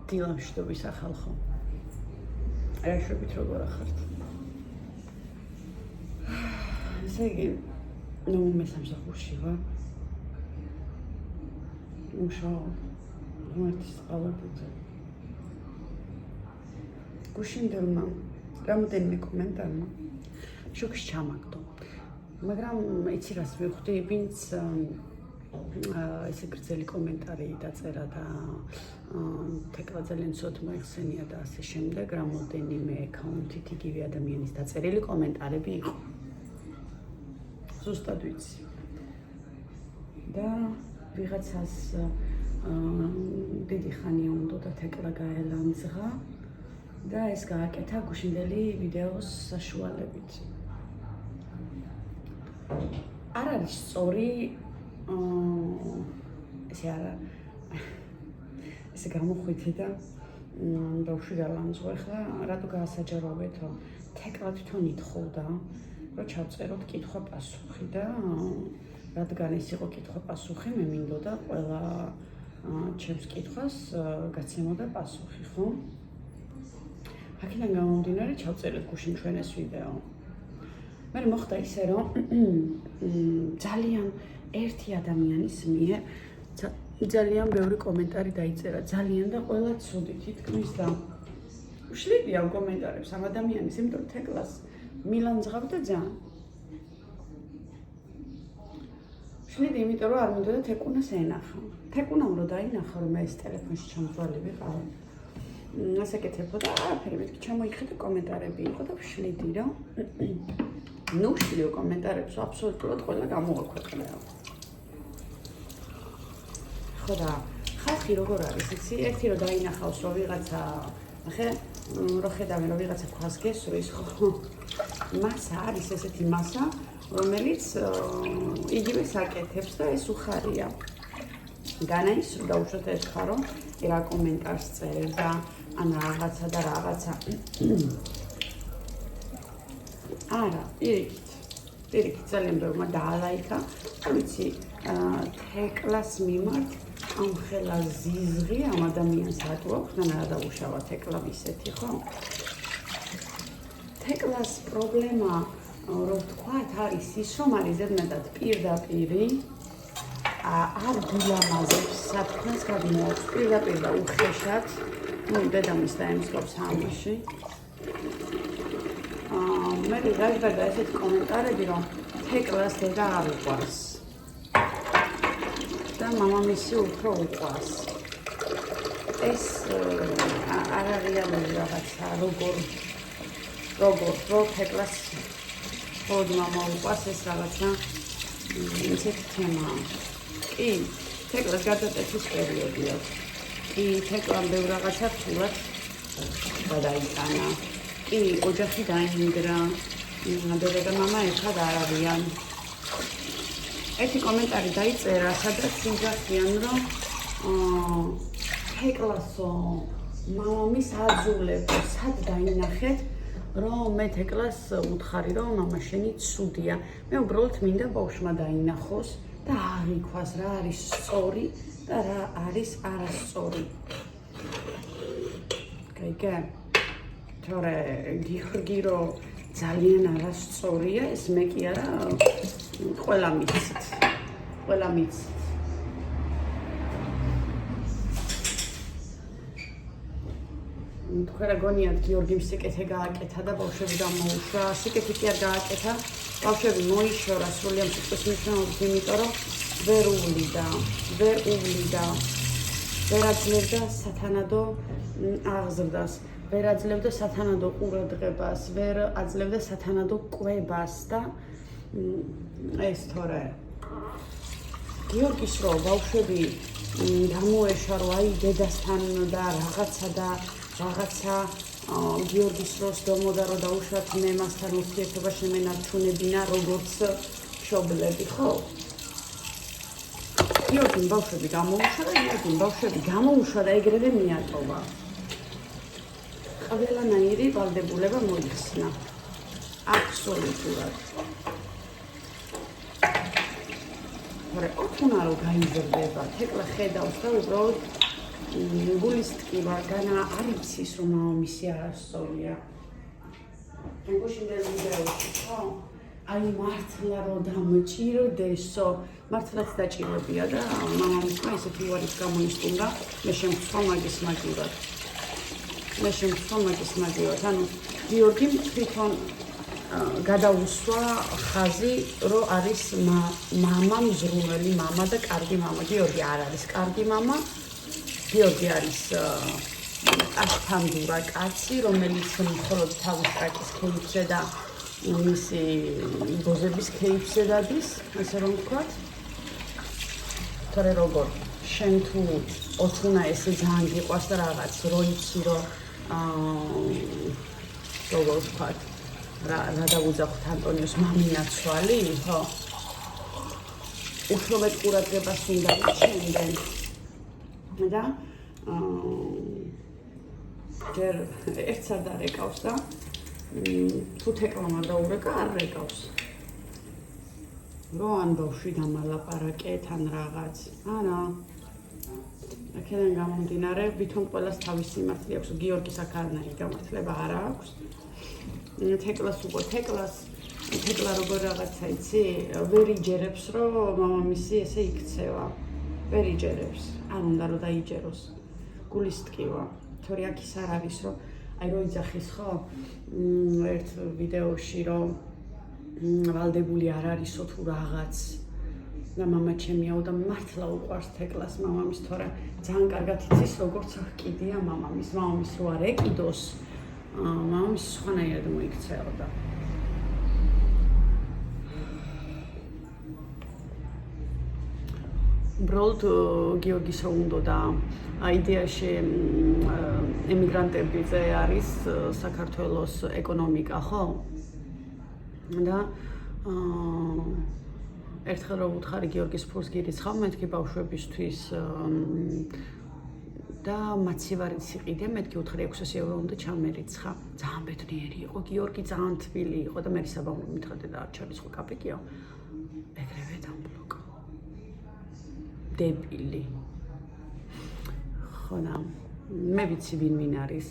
დილამშვიდობის ახალხო. რა შვებით როგორ ახართ? ესე იგი, ნუ მესამსახურში ვარ. მუშაობ. ღმერთის ყალბიძე. გუშინდელმა რამოდენიმე კომენტარმა შოქს ჩამაგდო. მაგრამ იცი რას მივხვდი, ვინც ესე გრძელი კომენტარი დაწერა და თეკლა ძალიან ცუდ მოიხსენია და ასე შემდეგ, რამოდენიმე აკაუნტით იგივე ადამიანის დაწერილი კომენტარები იყო. ზუსტად ვიცი. და ვიღაცას დიდი ხანია უნდა და თეკლა გაელამძღა და ეს გააკეთა გუშინდელი ვიდეოს საშუალებით. არ არის სწორი ესე არა ესე გამოხვითი და ბავშვი გალამძღო. ახლა რატო გაასაჯაროვეთო? თეკლა თვითონ ითხოვდა რომ ჩავწეროთ კითხვა-პასუხი და რადგან ეს იყო კითხვა-პასუხი, მე მინდოდა ყველა ჩემს კითხვას გაცემოდა პასუხი, ხო? აქედან გამომდინარე ჩავწერეთ გუშინ ჩვენ ეს ვიდეო. მე მოხდა ისე რომ ძალიან ერთი ადამიანის მიერ ძალიან ბევრი კომენტარი დაიწერა, ძალიან და ყველა ცუდი თითქმის და უშლიდი ამ კომენტარებს ამ ადამიანის, იმიტომ რომ თეკლას მილამძღავდა ძალიან. უშლიდი, იმიტომ რომ არ მინდოდა თეკუნას ენახა. თეკუნამ რომ დაინახა რომ მე ეს ტელეფონში ჩამწვალი ვიყავ. ასაკეთებო და არაფერი მეთქი ჩამოიხედა კომენტარები იყო და ვშლიდი რომ ნუ ვშლიო კომენტარებს აბსოლუტურად ყველა გამოაქვეყნეო. ხო და ხალხი როგორ არის იცი? ერთი რომ დაინახავს რომ ვიღაცა ახლა რო ხედავენ რომ ვიღაცა ქვას გესვრის ხო მასა არის ესეთი მასა რომელიც იგივეს აკეთებს და ეს უხარია. განაის რომ დაუშვათ ერთხა რომ რა კომენტარს წერს და ან რაღაცა და რაღაცა. არა, პირიქით ძალიან ბევრმა დაალაიქა. არ ვიცი, თეკლას მიმართ ამ ხელა ზიზღი ამ ადამიანს რატო აქვს და რა დაუშავა თეკლა ისეთი, ხო? თეკლას პრობლემა, რომ ვთქვათ, არის ის, რომ არის ზედმეტად პირდაპირი არ გულამაზებს საფრთხეს გადმოაქვს პირდაპირ და უხეშად. ნუ დედამის დაემსგავს ამაში. მე გაიგარდა ესეთი კომენტარები, რომ თეკლას დედა არ უყვარს და მამამისი უფრო უყვარს. ეს არ არის რეალური რაღაცა, როგორ თეკლას ხოდ მამა უყვარს ეს რაღაცა ისეთი თემაა. კი, თეკლას გადაწყვეტის პერიოდი აქვს. კი, თეკლამ ბევრ რაღაცა რთულად გადაიტანა. კი, ოჯახი დაინგრა. დედა და მამა ერთად არ არიან. ერთი კომენტარი დაიწერა, სადაც იძახიან, რომ თეკლასო მამამის აძულებო, სად დაინახეთ, რომ მე თეკლას უთხარი, რომ მამა შენი ცუდია. მე უბრალოდ მინდა ბავშვმა დაინახოს და აღიქვას რა არის სწორი და რა არის არასწორი. გაიგე? თორე გიხრგი რომ ძალიან არასწორია, ეს მე კი არა, ყველა მიცით. თქვენ რა გონიათ გიორგიმ სიკეთე გააკეთა და ბავშვები გამოუშვა, სიკეთე კი არ გააკეთა, ბავშვები მოიშორა სრულიად სიტყვის მნიშვნელობით, იმიტომ რომ ვერ უვლიდა, ვერ აძლევდა სათანადო აღზრდას, ვერ აძლევდა სათანადო ყურადღებას, ვერ აძლევდა სათანადო კვებას და ეს თორე გიორგის რო ბავშვები გამოეშვა რომ აი დედასთან და რაღაცა გიორგის დროს დომოდა რომ დაუშვათ მე მასთან ურთიერთობა შემენარჩუნებინა როგორც მშობლები, ხო? გიორგიმ ბავშვები გამოუშვა და ეგრევე მიატოვა. ყველანაირი ვალდებულება მოიხსნა. აბსოლუტურად. თორე ოთუნა რომ გაიზრდება, თეკლა ხედავს და უბრალოდ გულის ტკივა განა არ იცის რომ მამამისი არასწორია. გუშინდელ ვიდეოში ხო? აი მართლა რომ დამჭირდესო, მართლაც დაჭირებია და მამამისმა ესეთი უარის გამოისტუმრა, მე შემცვა მაგის მაგივრად. ანუ გიორგიმ თვითონ გადაუსვა ხაზი, რომ არის მამა მზრუნველი მამა და კარგი მამა. გიორგი არ არის კარგი მამა. გიორგი არის აშთამდურა კაცი, რომელიც მხოლოდ თავის ტრაკის ქეიფზე და მისი გოზების ქეიფზე დადის, ასე რომ ვთქვათ. თორე როგორ შენ თუ ოთუნა ესე ძალიან გიყვარს და რაღაც რო იცი რომ როგორ ვთქვათ რა დავუძახოთ ანტონიოს მამინაცვალი, ხო? უფრო მეტ ყურადღებას უნდა შენდენ. და ჯერ ერთს არ დარეკავს და თუ თეკლამ არ დაურეკა, არ რეკავს. რო ან ბავშვი დამალაპარაკე თან რაღაც. არა. აქედან გამომდინარე, ვითომ ყველას თავისი სიმართლე აქვს, გიორგის აქ არანაირი გამართლება არ აქვს. თეკლას უკვე თეკლა როგორ რაღაცა იცი, ვერ იჯერებს, რომ მამამისი ესე იქცევა. ვერ იჯერებს. არ უნდა რომ დაიჯეროს. გულის ტკივა. თორე აქ ის არ არის, რომ აი რო იძახის ხო? ერთ ვიდეოში რომ ვალდებული არ არისო თუ რაღაც და მამა ჩემიაო და მართლა უყვარს თეკლას მამამის, თორე ძალიან კარგად იცის როგორც ჰკიდია მამამის. მამამის რო არ ეკიდოს, მამამის სხვანაირად მოიქცეოდა. უბრალოდ გიორგის რო უნდა და იდეაში ემიგრანტებზე არის საქართველოს ეკონომიკა, ხო? და ერთხელ რომ უთხარი გიორგის ფულს გირიცხავ მეთქი ბავშვებისთვის და მაცივარიც იყიდე, მეთქი უთხარი 600 ევრო უნდა ჩამერიცხა. ძალიან ბედნიერი იყო გიორგი, ძალიან თბილი იყო და მე საბამბლო მითხრადე და არ ჩარიცხო კაპიკიო. ეგრევე დამბლოკა. დებილი. ხონა მე ვიცი ვინ არის.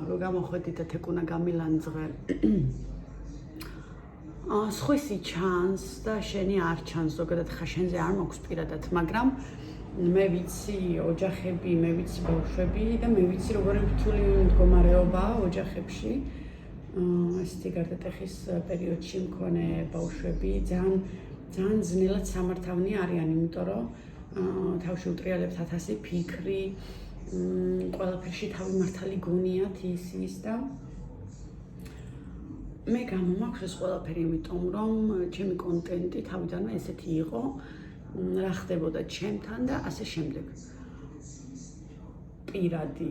რო გამოხვედი და თეკუნა გამილანძღე. სხვისი ჩანს და შენი არ ჩანს, ზოგადად ხა შენზე არ მაქვს პირადად, მაგრამ მე ვიცი ოჯახები, მე ვიცი ბავშვები და მე ვიცი როგორი რთული მდგომარეობაა ოჯახებში. ესეთი გარდატეხის პერიოდში მქონე ბავშვები ძალიან ძნელად სამართავნი არიან, იმიტომ რომ თავში უტრიალებთ 1000 ფიქრი, ყველაფერში თავი მართალი გონიათ ის და მე გამომაქვს ეს ყველაფერი, იმიტომ რომ ჩემი კონტენტი თავიდანვე ესეთი იყო, რა ხდებოდა ჩემთან და ასე შემდეგ. პირადი.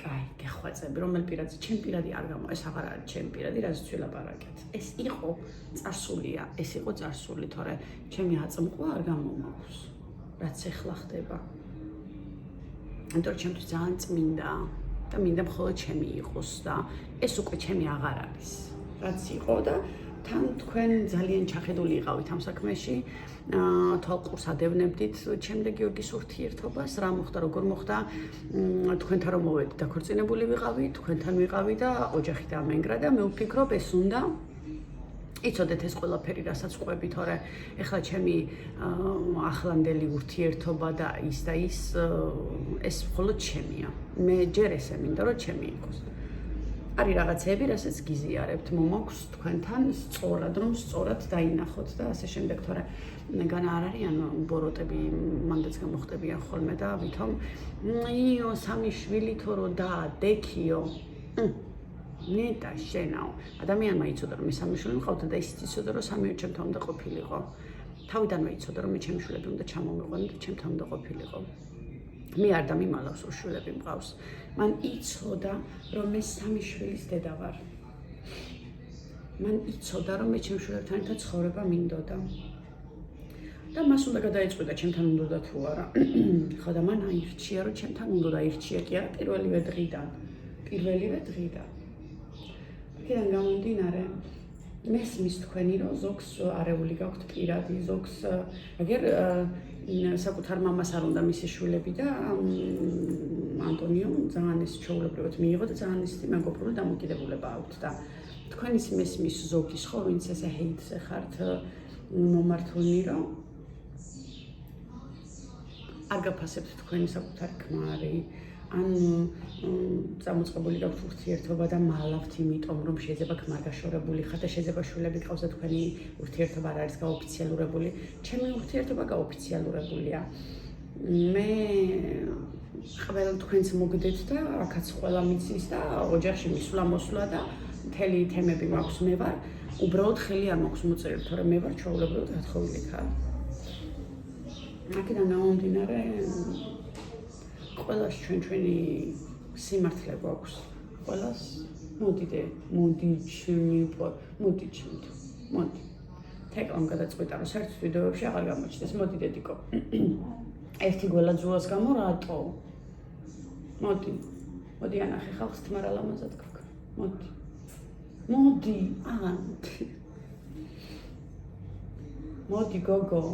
კაი, გეხვეწები, რომელ პირადზე? ჩემ პირადი არ გამო, ეს აღარ არის ჩემ პირადი, რაზეც ვილაპარაკეთ. ეს იყო წარსულია, ეს იყო წარსული, თორე ჩემი აწმყვა არ გამომაქვს. რაც ეხლა ხდება. იმიტომ რომ ჩემთვის ძალიან წმინდა და მინდა მხოლოდ ჩემი იყოს და ეს უკვე ჩემი აღარ არის. რაც იყო და თან თქვენ ძალიან ჩახედული იყავით ამ საქმეში, თვალყურს ადევნებდით ჩემ და გიორგის ურთიერთობას, რა მოხდა, როგორ მოხდა, თქვენთან რომ მოვედი დაქორწინებული ვიყავი, თქვენთან ვიყავი და ოჯახი დამენგრა და მე ვფიქრობ ეს უნდა იცოდეთ ეს ყველაფერი, რასაც ყვები, თორე ეხლა ჩემი ახლანდელი ურთიერთობა და ის ეს მხოლოდ ჩემია. მე ჯერ ესე მინდა რომ ჩემი იყოს. არის რაღაცები, რასაც გიზიარებთ, მომაქვს თქვენთან სწორად, რომ სწორად დაინახოთ და ასე შემდეგ, თორე განა არ არიან ბოროტები, მანდაც გამოხდებიან ხოლმე და ვითომ იო, სამი შვილი თო რო დაადექიო. ნეტა შენაო. ადამიანმა იცოდა რომ მე სამი შვილი მყავდა და ისიც იცოდა რომ სამივე ჩემთან უნდა ყოფილიყო. თავიდანვე იცოდა რომ მე ჩემი შვილები უნდა ჩამომიყვანო და ჩემთან უნდა ყოფილიყო. მე არ დამიმალავს რომ შვილები მყავს. მან იცოდა რომ მე სამი შვილის დედა ვარ. მან იცოდა რომ მე ჩემ შვილებთან ერთად ცხოვრება მინდოდა. და მას უნდა გადაეწყვიტა ჩემთან უნდა თუ არა. ხო და მან აირჩია რომ ჩემთან უნდა დაირჩია კი არა პირველივე დღიდან. აქედან გამომდინარე, მესმის თქვენი რომ ზოგს არეული გაქვთ პირადი, ზოგს აგერ საკუთარ მამას არ უნდა მისი შვილები და ანტონიომ ძალიან ის ჩვეულებრივად მიიღო და ძალიან ისეთი მეგობრული დამოკიდებულება აქვთ და თქვენ ის მესმის ზოგის ხო ვინც ესე ჰეიტზე ხართ მომართულნი რომ არ გაფასებთ თქვენი საკუთარი ქმარი ან წამოწყებული გაქვთ ურთიერთობა და მალავთ იმიტომ რომ შეიძლება ქმარ გაშორებული ხარ და შეიძლება შვილები გყავს და თქვენი ურთიერთობა არ არის გაოფიციალურებული ჩემი ურთიერთობა გაოფიციალურებულია მე ყველა თქვენს მოგდეთ და აქაც ყველა მიცის და ოჯახში მისვლა მოსვლა და მთელი თემები მაქვს მე ვარ უბრალოდ ხელი არ მაქვს მოწერილი თორემ მე ვარ ჩვეულებრივად გათხოვილი ხარ აქედან გამომდინარე ყველას ჩვენი სიმართლე გვაქვს ყველას მოდი თეკლამ გადაწყვიტა რომ საერთოდ ვიდეოებში აღარ გამოჩნდეს მოდი დედიკო ერთი გველა ძუას გამო რატო მოდი ანახე ხალხს თმარა ლამაზად გქ მოდი გოგო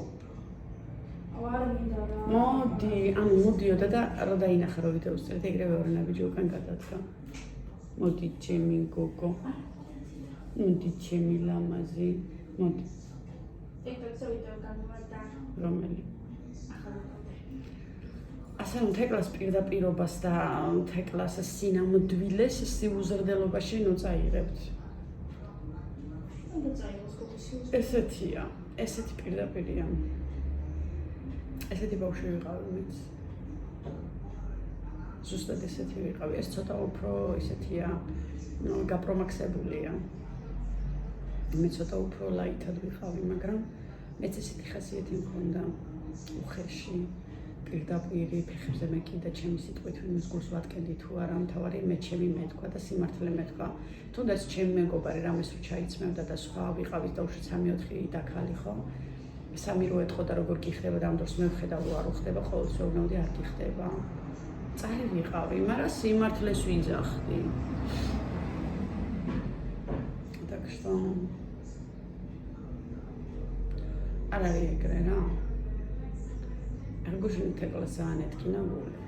მოდიოდა და რა დაინახა რომ ვიდეოს წერეთ ეგრევე ორი ნაბიჯი უკან გადადგა მოდი ჩემი გოგო მოდი ჩემი ლამაზი მოდი TikTok-ზე ვიდეო გამოვიდა რომელი ასე რომ თეკლას პირდაპირობას და თეკლას სინამდვილეს სიუზრდელობაში ნუ წაიღებთ ესეთია ესეთი პირდაპირია ესეთი ბავშვი ვიყავი მეც ზუსტად ესეთი ვიყავი ეს ცოტა უფრო ისეთია გაპრომაქსებულია მე ცოტა უფრო ლაითად ვიყავი მაგრამ მეც ესეთი ხასიათი მქონდა უხეში პირდაპირი ფეხებზე მეკიდა ჩემი სიტყვით ვინმეს გულს ვატკენდი თუ არა მთავარი მე ჩემი მეთქვა და სიმართლე მეთქვა თუნდაც ჩემი მეგობარი რამეს რო ჩაიცმევდა და სხვა ვიყავით და უშო 3-4 დაქალი ხო სამი რო ეთყოდა როგორ გიხდება და ამ დროს მე ვხედავ რომ არ უხდება ყოველთვის ვეუბნებოდი არ გიხდება წარი ვიყავი მაგრამ სიმართლეს ვიძახდი так что არ არის ეგრე რა გუშინ თეკლას ძალიან ეთქინა გული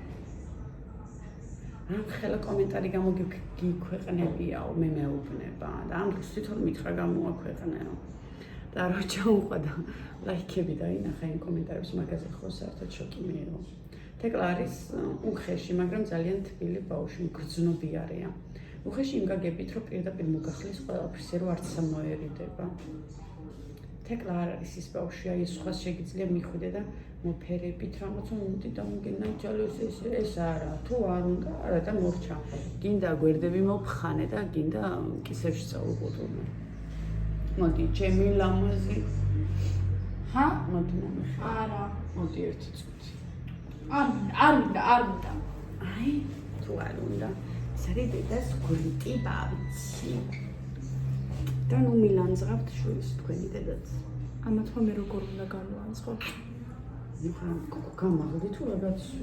ამ ხელა კომენტარი გამოგიქვეყნებიაო მე მეუბნება და ამ დროს თვითონ მითხრა გამოაქვეყნეო და რა ჩაუყვადა ლაიქები დაინახა იმ კომენტარებს მაგაზე ხო საერთოდ შოკი მიიღო თეკლა არის უხეში მაგრამ ძალიან თბილი ბავშვი გრძნობიარეა უხეში იმ გაგებით რომ პირდაპირ მოგახლის ყველაფერს რომ არც სამოერიდება თეკლა არ არის ის ბავშვია ის სხვა შეგიძლია მიხვიდე და მოფერებით რამაც უნდა დამოგენაჯალოს ეს არა თუ არ უნდა არა და მორჩა გინდა გვერდები მოფხანე და გინდა კისერში წაუყუტუნე მოდი ჩემი ლამაზი მოდი არა მოდი ერთი წუთი არ უნდა აი თუ არ უნდა ეს არის დედას გულტი ბავშვი და ნუ მილანძღავთ შვილს თქვენი დედაც ამათმა მე როგორ უნდა განვანწყო ნუ ხან გამაღდი თუ რაღაცა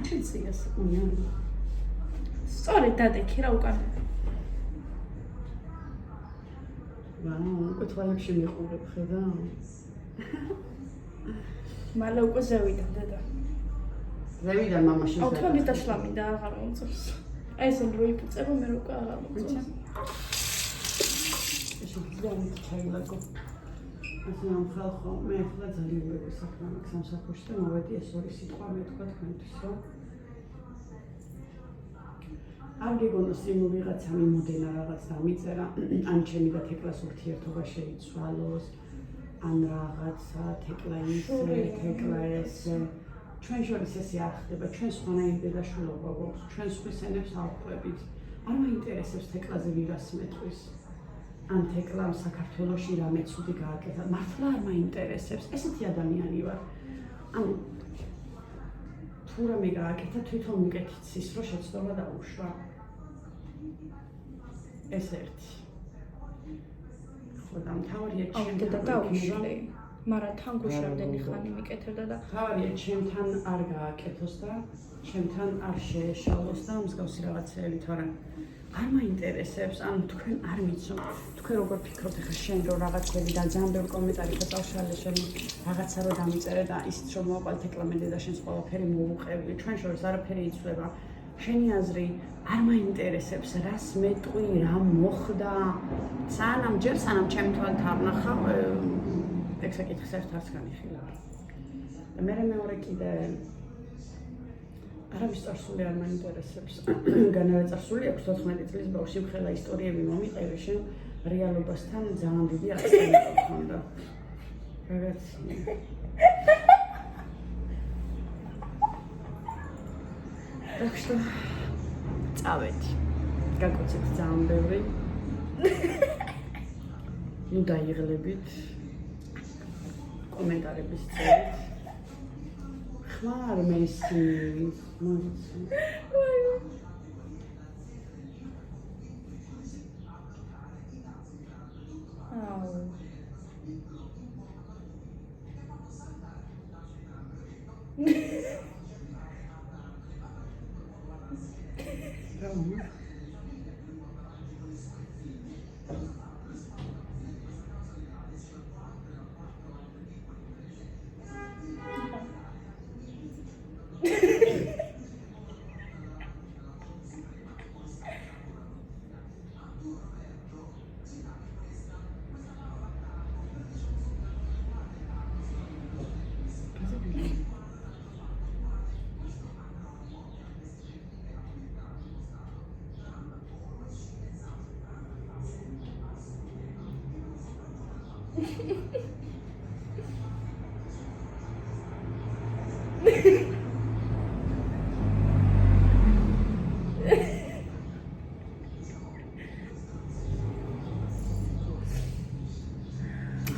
დაიცი ეს უნიანი სწორედ დადექი რა უკან უკვე თვალებში მიყურებ ხედა მალე უკვე ზევიდა დედა ზევიდა მამაში აუ თვალის დაშლა მინდა აღარ მომწონს აი ეს რო იფუძება მე რო უკვე აღარ მომწონს ძალიან ჩაილაგო ასე ამ ხალხო მე ახლა ძალიან მეგობრ საქმე მაქვს სამსახურში და მოვედი ეს ორი სიტყვა მეთქვა თქვენთვის რომ არ გეგონოს იმ ვიღაცა მიმოდენა რაღაც დამიწერა ან ჩემი და თეკლას ურთიერთობა შეიცვალოს ან რაღაცა თეკლა ისე თეკლა ესე ჩვენ შორის ესე არ ხდება ჩვენ სხვანაირი დედაშვილობა გვაქვს ჩვენ სხვის ენებს ავყვებით არ მაინტერესებს თეკლაზე ვიღას მეტყვის ან თეკლამ საქართველოში რამე ცუდი გააკეთა მართლა არ მაინტერესებს ესეთი ადამიანი ვარ ანუ თუ რამე გააკეთა თვითონ მიკეთიც ის რომ შეცდომა დაუშვა ეს ერთი ხო და მთავარია ჩემთან დაუშლე მაგრამ თან გუშავდენი ხანი მიკეთებდა და მთავარია ჩემთან არ გააკეთოს და ჩემთან არ შეეშალოს და მსგავსი რაღაცეები თორემ არ მაინტერესებს, ანუ თქვენ არ მიცნობ, თქვენ როგორ ფიქრობთ ხა შენ რომ რაღაც ველი და ძალიან ბევრი კომენტარი ხაწავშალე შენ რაღაცა რომ დამიწერე და ისიც რომ მოყავთ ეკლამენტი და შენს ყველაფერი მოუყევი, ჩვენ შორის არაფერი იცვლება. შენი აზრი არ მაინტერესებს, რას მეტყვი, რა მოხდა. სანამ ჩემი თვალით არ ნახავ, ეგ საკითხს ერთადაც განიხილა. და მეორე კიდე არავის წარსული არ მაინტერესებს. განავე წარსული აქვს 14 წლის ბავშვი მხელა ისტორიები მომიყევი შენ რეალობასთან ძალიან დიდი აცილება გქონდა. რაღაც так что წავედი. გაგოცეთ ძალიან ბევრი. ნუ დაიღლებით. კომენტარების წერით. ხმარ მესი მოიცი.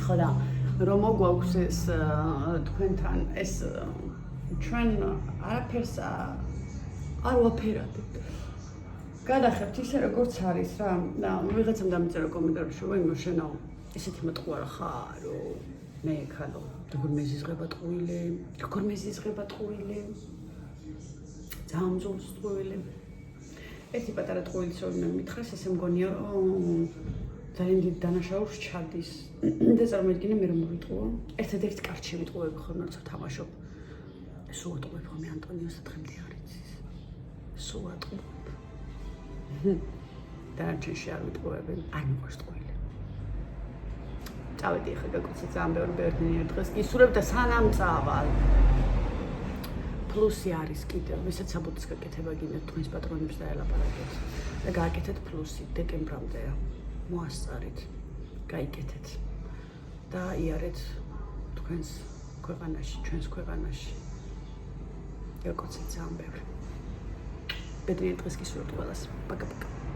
ხოდა რომ მოგვაქვს ეს თქვენთან ეს ჩვენ არაფერს არ ვაფერადებთ. გადახებთ ისე როგორც არის რა და ვიღაცამ დამიწერა კომენტარში რომ იმო შენო ესეთი მოტყუარა ხარ რომ მე ხალო როგორ მეზიზღება ტყუილი ძალიან მძულს ტყუილი ერთი პატარა ტყუილის რომ მითხრეს ესე მგონია რომ ძალიან დიდ დანაშაულს ჩადის და წარმოიდგინე მე რომ მოვიტყუო ერთადერთი კარტში ვიტყუები ხოლმე როცა თამაშობ სულ ვატყუებ ხოლმე ანტონიოს და დღემდე არ იცის სულ ვატყუებ დანარჩენში არ ვიტყუები არ მიყვარს ტყუილი წავედი ახლა გაკოცე ძალიან ბევრი დღეს გისურვებ და სანამ წავალ პლუსი არის კიდევ ვისაც საბუთის გაკეთება გინდათ თქვენს პატრონებს დაელაპარაკეთ და გააკეთეთ პლუსი დეკემბრამდეა მოასწარით გაიკეთეთ და იარეთ თქვენს ქვეყანაში ჩვენს ქვეყანაში გაკოცეთ ძალიან ბევრი ბედნიერ დღეს გისურვებთ ყველას პაკა-პაკა